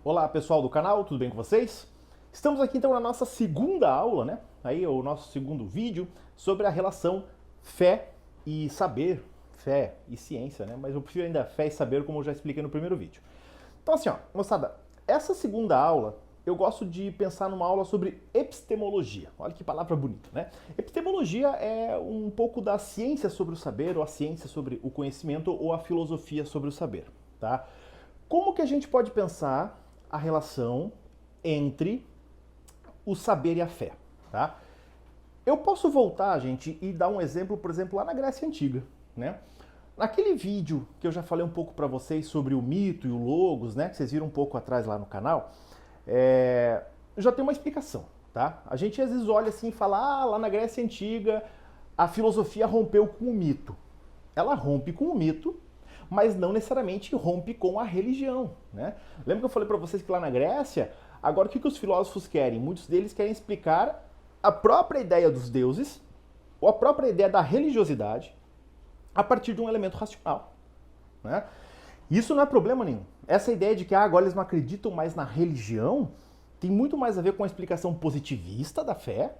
Olá pessoal do canal, tudo bem com vocês? Estamos aqui então na nossa segunda aula, né? Aí o nosso segundo vídeo sobre a relação fé e saber, fé e ciência, né? Mas eu prefiro ainda fé e saber, como eu já expliquei no primeiro vídeo. Então assim, ó, moçada, essa segunda aula eu gosto de pensar numa aula sobre epistemologia. Olha que palavra bonita, né? Epistemologia é um pouco da ciência sobre o saber, ou a ciência sobre o conhecimento, ou a filosofia sobre o saber, tá? Como que a gente pode pensar a relação entre o saber e a fé, tá? Eu posso voltar, gente, e dar um exemplo, por exemplo, lá na Grécia Antiga, né? Naquele vídeo que eu já falei um pouco para vocês sobre o mito e o logos, né? Que vocês viram um pouco atrás lá no canal, já tem uma explicação, tá? A gente às vezes olha assim e fala, lá na Grécia Antiga a filosofia rompeu com o mito. Ela rompe com o mito, mas não necessariamente rompe com a religião, né? Lembra que eu falei para vocês que lá na Grécia, agora o que os filósofos querem? Muitos deles querem explicar a própria ideia dos deuses, ou a própria ideia da religiosidade, a partir de um elemento racional, né? Isso não é problema nenhum. Essa ideia de que agora eles não acreditam mais na religião tem muito mais a ver com a explicação positivista da fé,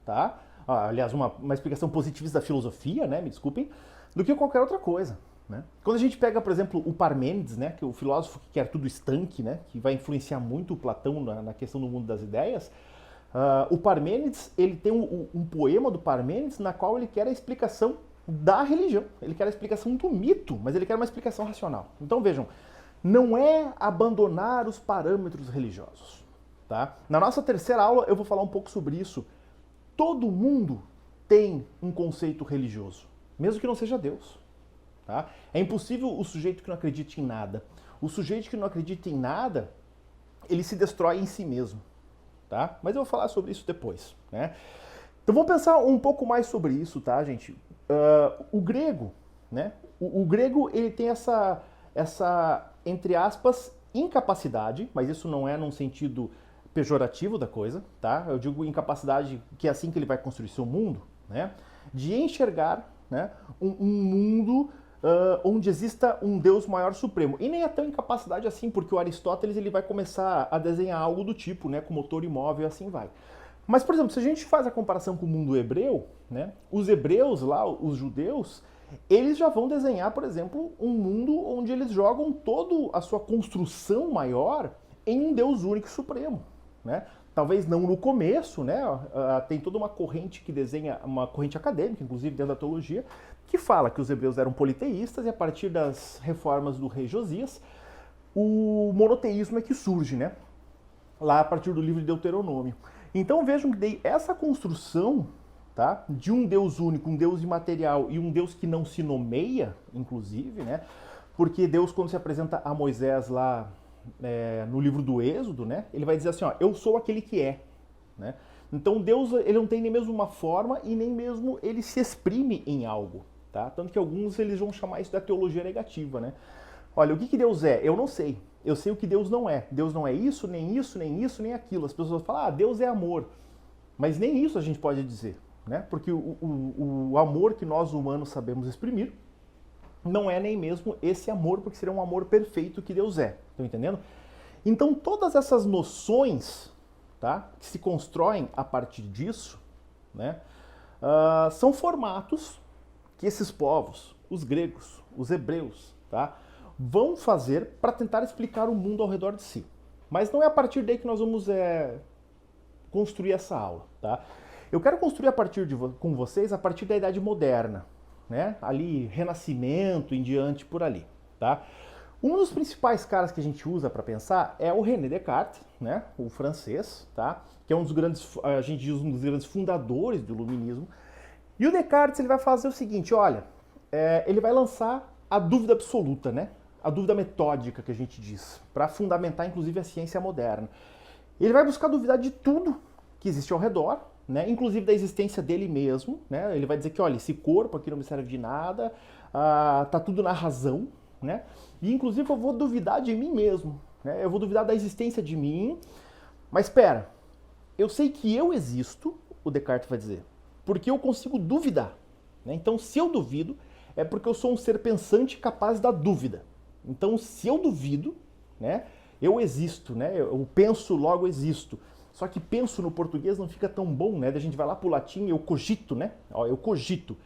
tá? Aliás, uma explicação positivista da filosofia, né? Me desculpem, do que qualquer outra coisa. Né? Quando a gente pega, por exemplo, o Parmênides, né, que é o filósofo que quer tudo estanque, né, que vai influenciar muito o Platão na questão do mundo das ideias, o Parmênides, ele tem um poema do Parmênides na qual ele quer a explicação da religião, ele quer a explicação do mito, mas ele quer uma explicação racional. Então vejam, não é abandonar os parâmetros religiosos. Tá? Na nossa terceira aula eu vou falar um pouco sobre isso. Todo mundo tem um conceito religioso, mesmo que não seja Deus. Tá? É impossível o sujeito que não acredita em nada. O sujeito que não acredita em nada, ele se destrói em si mesmo. Tá? Mas eu vou falar sobre isso depois. Né? Então vamos pensar um pouco mais sobre isso, tá, gente? O grego, né? O grego ele tem essa, entre aspas, incapacidade, mas isso não é num sentido pejorativo da coisa, tá? Eu digo incapacidade que é assim que ele vai construir seu mundo, né? De enxergar, né, um mundo onde exista um Deus maior supremo. E nem é tão incapacidade assim, porque o Aristóteles ele vai começar a desenhar algo do tipo, né, com motor imóvel e assim vai. Mas, por exemplo, se a gente faz a comparação com o mundo hebreu, né, os hebreus lá, os judeus, eles já vão desenhar, por exemplo, um mundo onde eles jogam toda a sua construção maior em um Deus único e supremo, né? Talvez não no começo, né? Tem toda uma corrente que desenha, uma corrente acadêmica, inclusive dentro da teologia, que fala que os hebreus eram politeístas e a partir das reformas do rei Josias, o monoteísmo é que surge, né? Lá a partir do livro de Deuteronômio. Então vejam que daí essa construção, tá, de um Deus único, um Deus imaterial e um Deus que não se nomeia, inclusive, né? Porque Deus, quando se apresenta a Moisés lá no livro do Êxodo, né, ele vai dizer assim, ó, eu sou aquele que é. Né? Então Deus ele não tem nem mesmo uma forma e nem mesmo ele se exprime em algo. Tá? Tanto que alguns eles vão chamar isso da teologia negativa. Né? Olha, o que Deus é? Eu não sei. Eu sei o que Deus não é. Deus não é isso, nem isso, nem isso, nem aquilo. As pessoas falam, Deus é amor. Mas nem isso a gente pode dizer. Né? Porque o amor que nós humanos sabemos exprimir não é nem mesmo esse amor, porque seria um amor perfeito que Deus é. Estão entendendo? Então, todas essas noções, tá, que se constroem a partir disso, né, são formatos que esses povos, os gregos, os hebreus, tá, vão fazer para tentar explicar o mundo ao redor de si. Mas não é a partir daí que nós vamos construir essa aula. Tá? Eu quero construir com vocês a partir da Idade Moderna. Né? Ali, Renascimento, em diante, por ali, tá? Um dos principais caras que a gente usa para pensar é o René Descartes, né? O francês, tá? Que é um dos grandes, a gente diz, um dos grandes fundadores do iluminismo. E o Descartes ele vai fazer o seguinte, olha, ele vai lançar a dúvida absoluta, né? A dúvida metódica que a gente diz, para fundamentar inclusive a ciência moderna. Ele vai buscar duvidar de tudo que existe ao redor, né? Inclusive da existência dele mesmo, né? Ele vai dizer que, olha, esse corpo aqui não me serve de nada, tá tudo na razão, né? E inclusive eu vou duvidar de mim mesmo, né? Eu vou duvidar da existência de mim, mas espera, eu sei que eu existo, o Descartes vai dizer, porque eu consigo duvidar, né? Então se eu duvido, é porque eu sou um ser pensante capaz da dúvida. Então se eu duvido, né, Eu existo, né? Eu penso, logo existo. Só que penso no português não fica tão bom, né? A gente vai lá pro latim, eu cogito, né? Ó, eu cogito.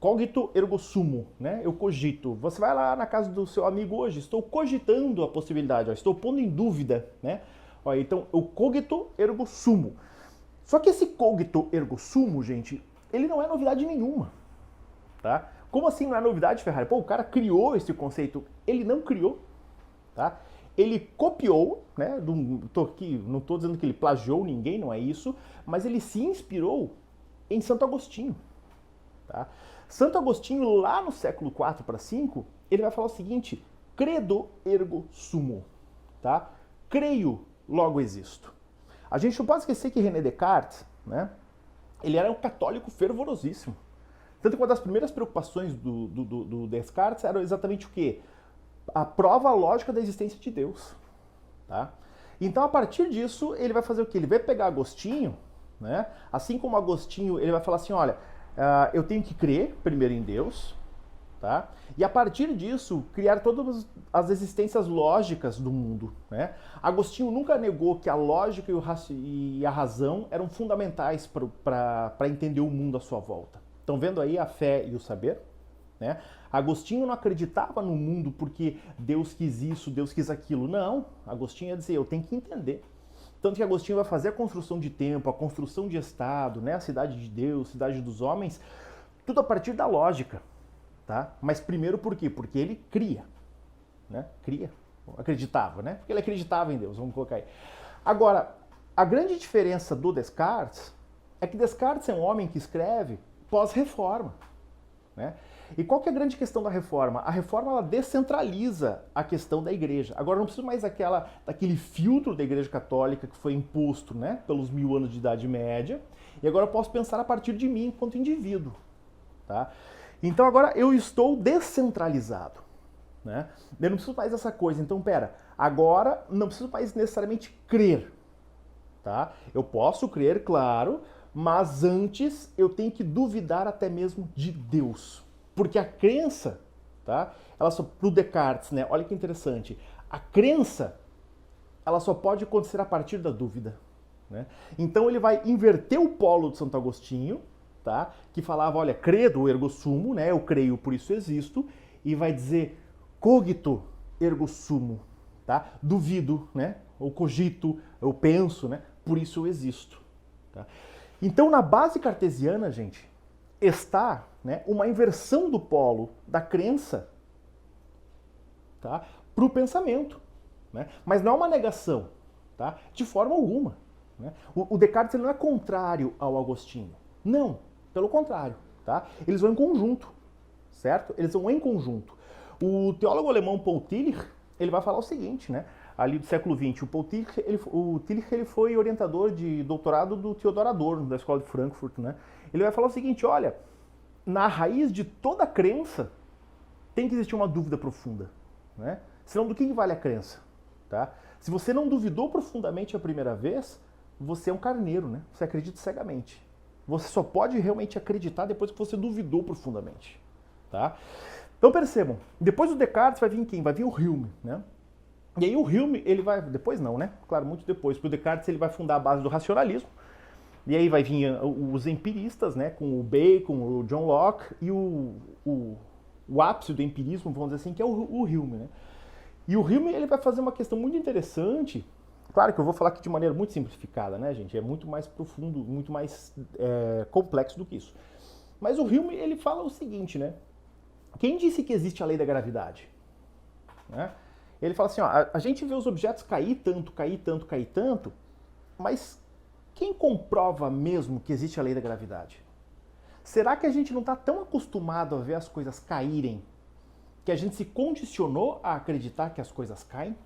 Cogito ergo sumo, né? Eu cogito. Você vai lá na casa do seu amigo hoje, estou cogitando a possibilidade, ó, estou pondo em dúvida, né? Ó, então, eu cogito ergo sumo. Só que esse cogito ergo sumo, gente, ele não é novidade nenhuma, tá? Como assim não é novidade, Ferrari? Pô, o cara criou esse conceito. Ele não criou, tá? Ele copiou, né? Não estou dizendo que ele plagiou ninguém, não é isso, mas ele se inspirou em Santo Agostinho, tá? Santo Agostinho, lá no século IV para V, ele vai falar o seguinte: credo ergo sumo, tá? Creio, logo existo. A gente não pode esquecer que René Descartes, né? Ele era um católico fervorosíssimo. Tanto que uma das primeiras preocupações do Descartes era exatamente o quê? A prova lógica da existência de Deus, tá? Então, a partir disso, ele vai fazer o quê? Ele vai pegar Agostinho, né? Assim como Agostinho, ele vai falar assim, olha, eu tenho que crer primeiro em Deus, tá? E a partir disso, criar todas as existências lógicas do mundo, né? Agostinho nunca negou que a lógica e a razão eram fundamentais para entender o mundo à sua volta. Estão vendo aí a fé e o saber? Né? Agostinho não acreditava no mundo porque Deus quis isso, Deus quis aquilo. Não, Agostinho ia dizer, eu tenho que entender. Tanto que Agostinho vai fazer a construção de tempo, a construção de Estado, né? A cidade de Deus, a cidade dos homens, tudo a partir da lógica. Tá? Mas primeiro por quê? Porque ele cria. Né? Cria. Acreditava, né? Porque ele acreditava em Deus, vamos colocar aí. Agora, a grande diferença do Descartes é que Descartes é um homem que escreve pós-reforma. Né? E qual que é a grande questão da reforma? A reforma ela descentraliza a questão da igreja. Agora não precisa mais daquele filtro da igreja católica que foi imposto, né, pelos 1000 anos de Idade Média, e agora eu posso pensar a partir de mim enquanto indivíduo. Tá? Então agora eu estou descentralizado. Né? Eu não preciso mais dessa coisa. Então, pera, agora não preciso mais necessariamente crer. Tá? Eu posso crer, claro, mas antes eu tenho que duvidar até mesmo de Deus. Porque a crença, tá? Ela só, pro Descartes, né? Olha que interessante. A crença, ela só pode acontecer a partir da dúvida. Né? Então ele vai inverter o polo de Santo Agostinho, tá? Que falava, olha, credo ergo sumo, né? Eu creio, por isso existo, e vai dizer cogito ergo sumo, tá? Duvido, né? Ou cogito, eu penso, né? Por isso eu existo. Tá? Então, na base cartesiana, gente, está, né, uma inversão do polo da crença, tá, para o pensamento. Né? Mas não é uma negação, tá? De forma alguma. Né? O Descartes ele não é contrário ao Agostinho. Não, pelo contrário. Tá? Eles vão em conjunto, certo? Eles vão em conjunto. O teólogo alemão Paul Tillich, ele vai falar o seguinte, né? Ali do século XX, o Tillich ele foi orientador de doutorado do Theodor Adorno, da Escola de Frankfurt, né? Ele vai falar o seguinte, olha, na raiz de toda crença tem que existir uma dúvida profunda, né? Senão do que vale a crença, tá? Se você não duvidou profundamente a primeira vez, você é um carneiro, né? Você acredita cegamente. Você só pode realmente acreditar depois que você duvidou profundamente, tá? Então percebam, depois do Descartes vai vir quem? Vai vir o Hume, né? E aí o Hume, ele vai, depois não, né? Claro, muito depois, porque o Descartes ele vai fundar a base do racionalismo, e aí vai vir os empiristas, né? Com o Bacon, o John Locke, e o ápice do empirismo, vamos dizer assim, que é o Hume, né? E o Hume, ele vai fazer uma questão muito interessante, claro que eu vou falar aqui de maneira muito simplificada, né, gente? É muito mais profundo, muito mais complexo do que isso. Mas o Hume, ele fala o seguinte, né? Quem disse que existe a lei da gravidade? Né? Ele fala assim, ó, a gente vê os objetos cair tanto, cair tanto, cair tanto, mas quem comprova mesmo que existe a lei da gravidade? Será que a gente não está tão acostumado a ver as coisas caírem que a gente se condicionou a acreditar que as coisas caem?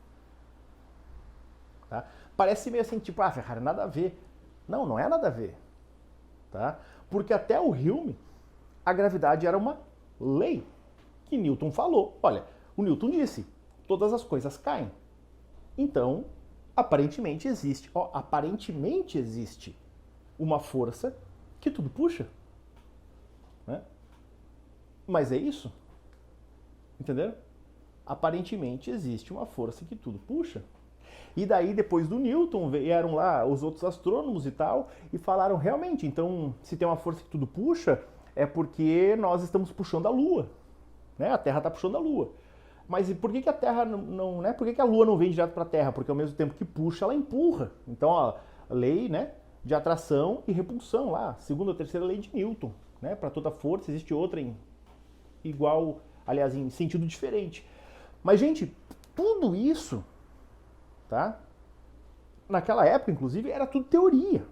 Tá? Parece meio assim, tipo, Ferrari, nada a ver. Não, não é nada a ver. Tá? Porque até o Hume, a gravidade era uma lei que Newton falou. Olha, o Newton disse, todas as coisas caem. Então, aparentemente existe uma força que tudo puxa. Né? Mas é isso? Entenderam? Aparentemente existe uma força que tudo puxa. E daí, depois do Newton, vieram lá os outros astrônomos e tal, e falaram, realmente, então, se tem uma força que tudo puxa, é porque nós estamos puxando a Lua, né? A Terra está puxando a Lua. Mas por que a Terra não, né? Por que a Lua não vem direto para a Terra? Porque ao mesmo tempo que puxa, ela empurra. Então, ó, a lei, né, de atração e repulsão lá, segunda ou terceira lei de Newton, né? Para toda força existe outra em igual, aliás, em sentido diferente. Mas, gente, tudo isso, tá? Naquela época, inclusive, era tudo teoria.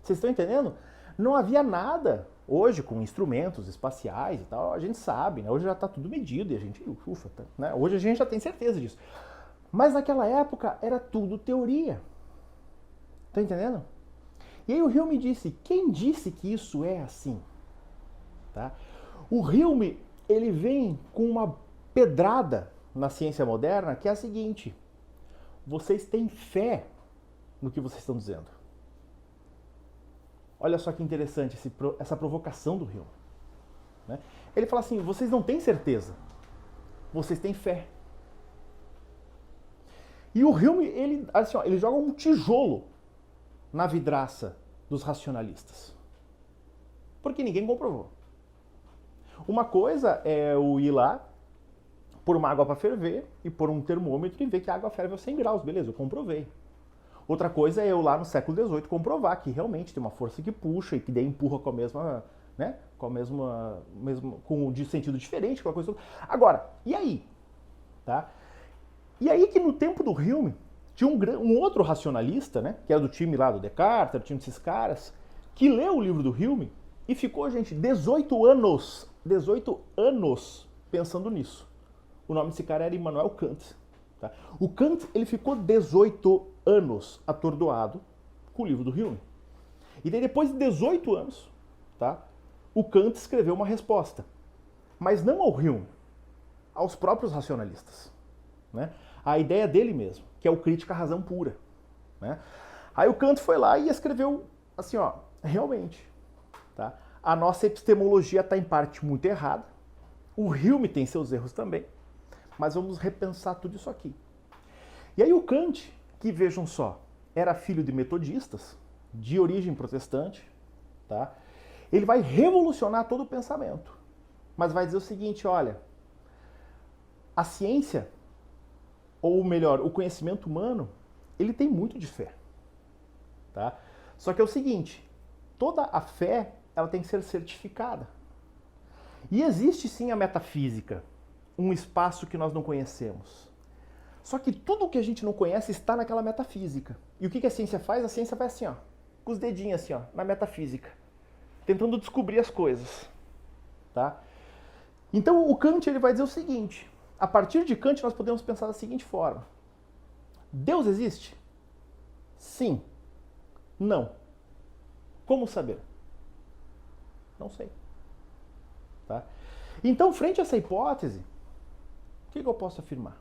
Vocês estão entendendo? Não havia nada. Hoje, com instrumentos espaciais e tal, a gente sabe, né? Hoje já está tudo medido e a gente, ufa, tá, né? Hoje a gente já tem certeza disso. Mas naquela época era tudo teoria. Tá entendendo? E aí o Hume disse, quem disse que isso é assim? Tá? O Hume, ele vem com uma pedrada na ciência moderna que é a seguinte: vocês têm fé no que vocês estão dizendo. Olha só que interessante essa provocação do Hume. Né? Ele fala assim, vocês não têm certeza, vocês têm fé. E o Hume, ele, assim, ó, ele joga um tijolo na vidraça dos racionalistas. Porque ninguém comprovou. Uma coisa é eu ir lá, pôr uma água para ferver e pôr um termômetro e ver que a água ferve a 100 graus. Beleza, eu comprovei. Outra coisa é eu lá no século XVIII comprovar que realmente tem uma força que puxa e que daí empurra com a mesma, né, com de sentido diferente, com a coisa toda. Agora, e aí? Tá? E aí que no tempo do Hume tinha um outro racionalista, né, que era do time lá do Descartes, tinha esses caras, que leu o livro do Hume e ficou, gente, 18 anos pensando nisso. O nome desse cara era Immanuel Kant. Tá? O Kant, ele ficou 18 anos atordoado com o livro do Hume. E daí, depois de 18 anos, tá, o Kant escreveu uma resposta. Mas não ao Hume, aos próprios racionalistas. Né? A ideia dele mesmo, que é o crítica à razão pura. Né? Aí o Kant foi lá e escreveu assim, ó, realmente, tá? A nossa epistemologia está em parte muito errada. O Hume tem seus erros também. Mas vamos repensar tudo isso aqui. E aí o Kant, que vejam só, era filho de metodistas, de origem protestante, tá? Ele vai revolucionar todo o pensamento. Mas vai dizer o seguinte, olha, a ciência, ou melhor, o conhecimento humano, ele tem muito de fé. Tá? Só que é o seguinte, toda a fé, ela tem que ser certificada. E existe sim a metafísica, um espaço que nós não conhecemos. Só que tudo o que a gente não conhece está naquela metafísica. E o que a ciência faz? A ciência vai assim, ó, com os dedinhos assim, ó, na metafísica, tentando descobrir as coisas. Tá? Então o Kant, ele vai dizer o seguinte, a partir de Kant nós podemos pensar da seguinte forma: Deus existe? Sim. Não. Como saber? Não sei. Tá? Então, frente a essa hipótese, o que eu posso afirmar?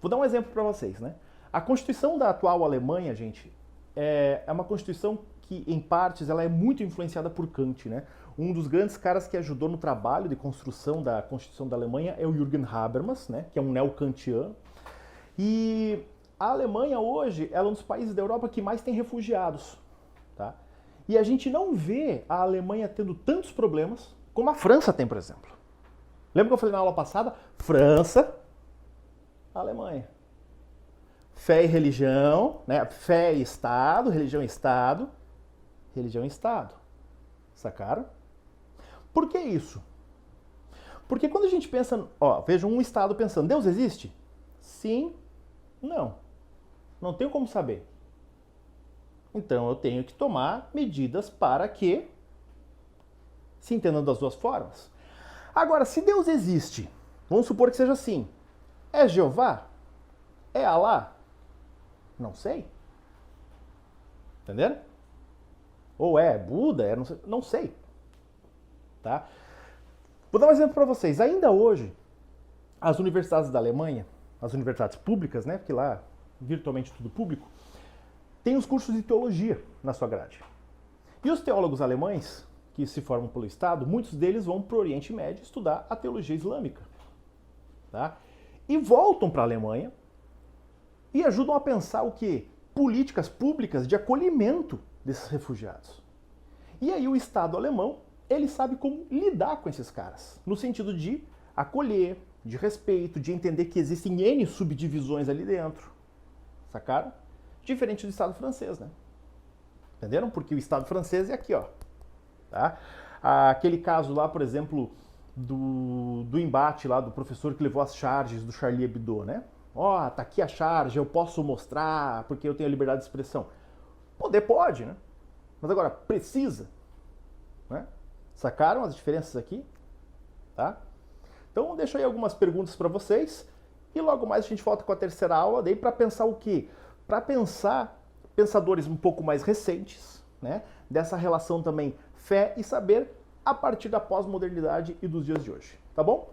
Vou dar um exemplo para vocês, né? A Constituição da atual Alemanha, gente, é uma Constituição que, em partes, ela é muito influenciada por Kant, né? Um dos grandes caras que ajudou no trabalho de construção da Constituição da Alemanha é o Jürgen Habermas, né? Que é um neo-kantiano. E a Alemanha hoje ela é um dos países da Europa que mais tem refugiados. Tá? E a gente não vê a Alemanha tendo tantos problemas como a França tem, por exemplo. Lembra que eu falei na aula passada? França, Alemanha. Fé e religião, né? Fé e Estado, religião e Estado, religião e Estado. Sacaram? Por que isso? Porque quando a gente pensa, ó, veja um Estado pensando, Deus existe? Sim, não. Não tenho como saber. Então eu tenho que tomar medidas para que se entendam das duas formas. Agora, se Deus existe, vamos supor que seja assim, é Jeová? É Alá? Não sei. Entenderam? Ou é Buda? É, não sei. Tá? Vou dar um exemplo para vocês. Ainda hoje, as universidades da Alemanha, as universidades públicas, né, porque lá virtualmente tudo público, tem os cursos de teologia na sua grade. E os teólogos alemães, que se formam pelo Estado, muitos deles vão para o Oriente Médio estudar a teologia islâmica. Tá? E voltam para a Alemanha e ajudam a pensar o quê? Políticas públicas de acolhimento desses refugiados. E aí o Estado alemão, ele sabe como lidar com esses caras, no sentido de acolher, de respeito, de entender que existem N subdivisões ali dentro. Sacaram? Diferente do Estado francês, né? Entenderam? Porque o Estado francês é aqui, ó. Tá? Aquele caso lá, por exemplo, do embate lá do professor que levou as charges do Charlie Hebdo, né? Ó, tá aqui a charge, eu posso mostrar porque eu tenho a liberdade de expressão. Poder pode, né? Mas agora, precisa? Né? Sacaram as diferenças aqui? Tá? Então, deixo aí algumas perguntas para vocês e logo mais a gente volta com a terceira aula, daí para pensar o quê? Para pensar pensadores um pouco mais recentes, né? Dessa relação também fé e saber a partir da pós-modernidade e dos dias de hoje. Tá bom?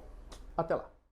Até lá!